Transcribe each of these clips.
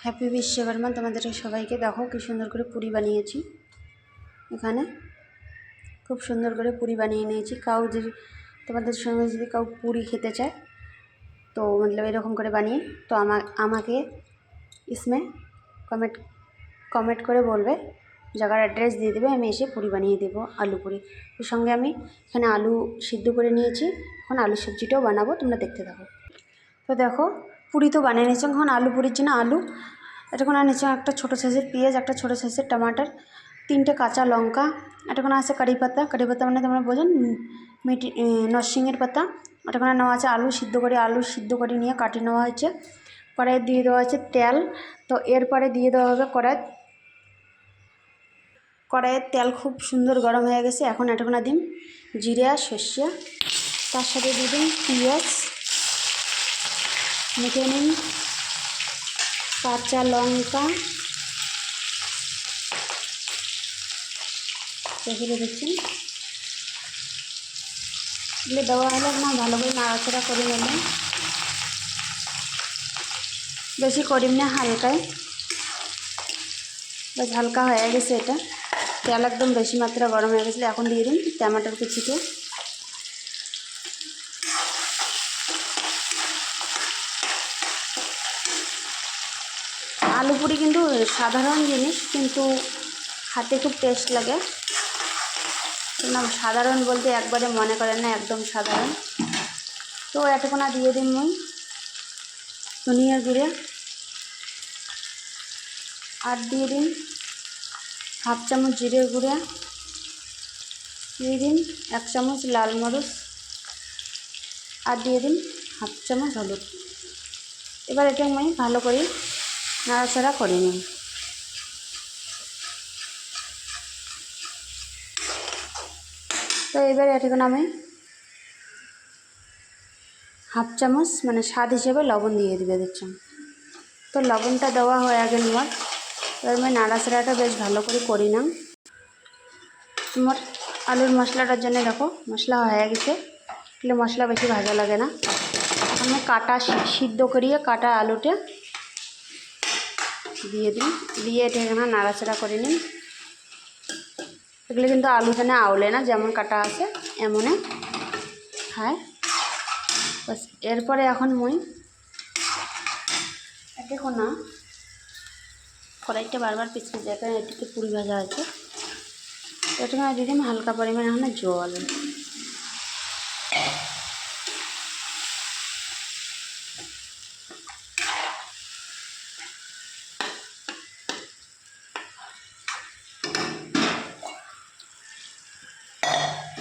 Happy Vishwakarma. তোমাদের সবাইকে দেখো কি সুন্দর করে পুরি বানিয়েছি। এখানে খুব সুন্দর করে পুরি বানিয়ে নিয়েছি। কাউ যদি তোমাদের সঙ্গে যদি কাউ পুরি খেতে চায় তো मतलब এরকম করে বানিয়ে তো আমাকে इसमें কমেন্ট করে বলবে, জায়গার অ্যাড্রেস দিয়ে দেবে, আমি এসে পুরি বানিয়ে দেবো, আলু পুরি। এর সঙ্গে আমি এখানে আলু সিদ্ধ করে নিয়েছি, এখন আলু সবজিটাও বানাবো, তোমরা দেখতে থাকো। তো দেখো পুরি তো বানিয়ে নিয়েছি। এখন আলু পুরির জন্য আলু এতক্ষণ নিয়েছি, একটা ছোটো সাইজের পেঁয়াজ, একটা ছোটো সাইজের টমাটার, 3টে কাঁচা লঙ্কা, এতক্ষণ আছে কারি পাতা মানে তোমরা বোঝেন নরসিংহের পাতা, এতক্ষণ নেওয়া আছে আলু সিদ্ধ করে নিয়ে কাটিয়ে নেওয়া হয়েছে। কড়াইয়ে দিয়ে দেওয়া আছে তেল। তো এরপরে দিয়ে দেওয়া হবে কড়াইয়ের তেল খুব সুন্দর গরম হয়ে গেছে। এখন এতক্ষণ দিন জিরা সর্ষে, তার সাথে দিয়ে দিন পেঁয়াজ, মেখে নিন কাঁচা লঙ্কা, দেখে দেখছেন এগুলো দেওয়া হলে না ভালো করে নাড়াচাড়া করে নেবেন, বেশি করিম না, হালকায় বেশ হালকা হয়ে গেছে। এটা তেল একদম বেশি মাত্রা গরম হয়ে গেছিলো। এখন দিয়ে দিন টমেটোর কুচিকে, আলু পুরি কিন্তু সাধারণ জিনিস, কিন্তু খেতে খুব টেস্ট লাগে। না সাধারণ বলতে একবারে মনে করেন না, একদম সাধারণ। তো এতক্ষণ দিয়ে দিন মই ধনিয়া জিরে, আর দিয়ে দিন 1/2 চামচ জিরে গুঁড়া, দিয়ে দিন 1 চামচ লাল মরিচ, আর দিয়ে দিন 1/2 চামচ হলুদ। এবার এটা আমি ভালো করে নাড়াচাড়া করে নিই। তো এবার এটাকে আমি 1/2 চামচ মানে স্বাদ হিসেবে লবণ দিয়ে দিচ্ছি। তো লবণটা দেওয়া হয়ে গেল মোট। এবার আমি নাড়াচাড়াটা বেশ ভালো করে নিই। মোট আলুর মশলাটার জন্য দেখো মশলা হয়ে গেছে, তাহলে মশলা বেশি ভাজা লাগে না। আমি সিদ্ধ করিয়ে কাটা আলুটা দিয়ে দিন, দিয়ে এটা এখানে নাড়াচাড়া করে নিন। এগুলো কিন্তু আলু যেন আউলে না, যেমন কাটা আছে এমনে খায় বাস। এরপরে এখন মই দেখো না কড়াইটা বারবার পিছিয়ে যায়, কারণ এটিতে পুরি ভাজা আছে। এটা দিয়ে দিন হালকা পরিমাণে এখানে জল,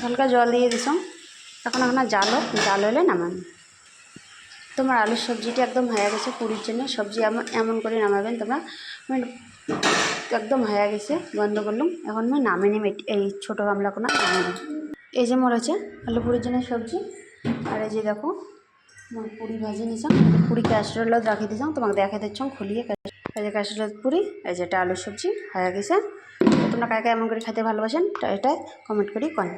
হালকা জল দিয়ে দিছ। এখন এখানে জাল হলে নামান। তোমার আলুর সবজিটা একদম হয়ে গেছে পুরির জন্য। সবজি এমন করে নামাবেন তোমরা, একদম হয়ে গেছে। বন্ধ করলাম। এখন আমি নামে নিম এই ছোটো গামলা কোনো নামে নিম। এই যে মোর আছে আলু পুরির জন্য সবজি, আর এই যে দেখো মোর পুরি ভাজি নিছাম, পুরি ক্যাস্ট্রোলত রাখি দিছাম, তোমাকে দেখে দিচ্ছ খুলিয়ে। এই যে ক্যাস্ট্রোলত পুরি, এই যে এটা আলুর সবজি হয়ে গেছে। তোমরা কাকে এমন করে খেতে ভালোবাসেন এটা কমেন্ট করে করেন।